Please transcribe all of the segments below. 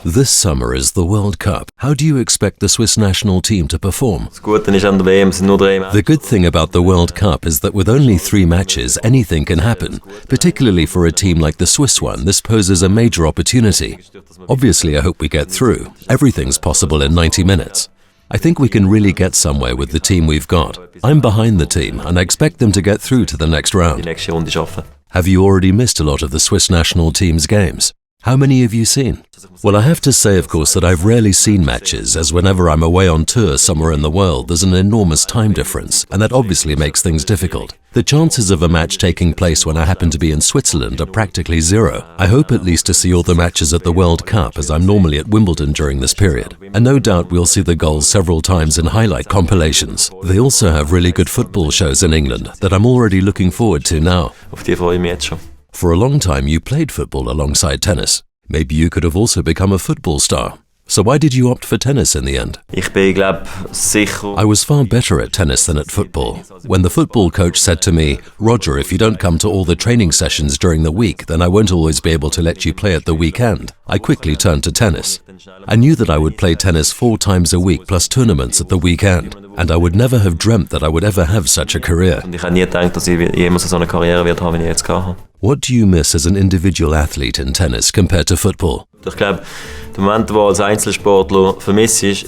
This summer is the World Cup. How do you expect the Swiss national team to perform? The good thing about the World Cup is that with only 3 matches, anything can happen. Particularly for a team like the Swiss one, this poses a major opportunity. Obviously, I hope we get through. Everything's possible in 90 minutes. I think we can really get somewhere with the team we've got. I'm behind the team and I expect them to get through to the next round. Have you already missed a lot of the Swiss national team's games? How many have you seen? Well, I have to say, of course, that I've rarely seen matches, as whenever I'm away on tour somewhere in the world, there's an enormous time difference, and that obviously makes things difficult. The chances of a match taking place when I happen to be in Switzerland are practically zero. I hope at least to see all the matches at the World Cup, as I'm normally at Wimbledon during this period. And no doubt we'll see the goals several times in highlight compilations. They also have really good football shows in England that I'm already looking forward to now. For a long time, you played football alongside tennis. Maybe you could have also become a football star. So why did you opt for tennis in the end? I was far better at tennis than at football. When the football coach said to me, "Roger, if you don't come to all the training sessions during the week, then I won't always be able to let you play at the weekend," I quickly turned to tennis. I knew that I would play tennis 4 times a week plus tournaments at the weekend, and I would never have dreamt that I would ever have such a career. What do you miss as an individual athlete in tennis compared to football? The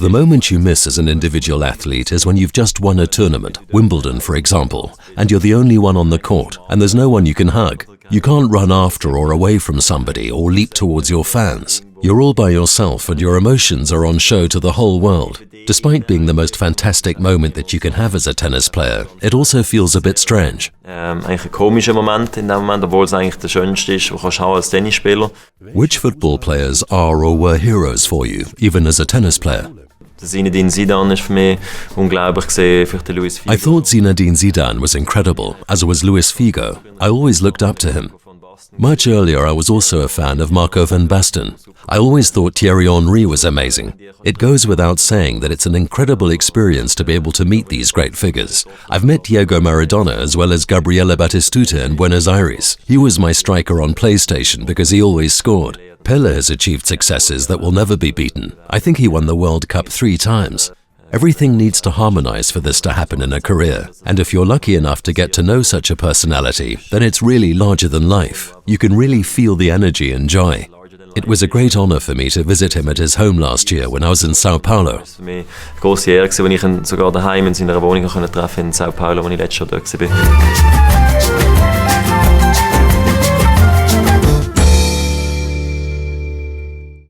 moment you miss as an individual athlete is when you've just won a tournament, Wimbledon for example, and you're the only one on the court, and there's no one you can hug. You can't run after or away from somebody or leap towards your fans. You're all by yourself and your emotions are on show to the whole world. Despite being the most fantastic moment that you can have as a tennis player, it also feels a bit strange. Which football players are or were heroes for you, even as a tennis player? I thought Zinedine Zidane was incredible, as was Luis Figo. I always looked up to him. Much earlier, I was also a fan of Marco van Basten. I always thought Thierry Henry was amazing. It goes without saying that it's an incredible experience to be able to meet these great figures. I've met Diego Maradona as well as Gabriele Batistuta in Buenos Aires. He was my striker on PlayStation because he always scored. Pelé has achieved successes that will never be beaten. I think he won the World Cup 3 times. Everything needs to harmonize for this to happen in a career. And if you're lucky enough to get to know such a personality, then it's really larger than life. You can really feel the energy and joy. It was a great honor for me to visit him at his home last year when I was in São Paulo. Es war für mich eine grosse Ehre, als ich ihn sogar daheim in seiner Wohnung treffen konnte in São Paulo, wo ich letztes Jahr dort war.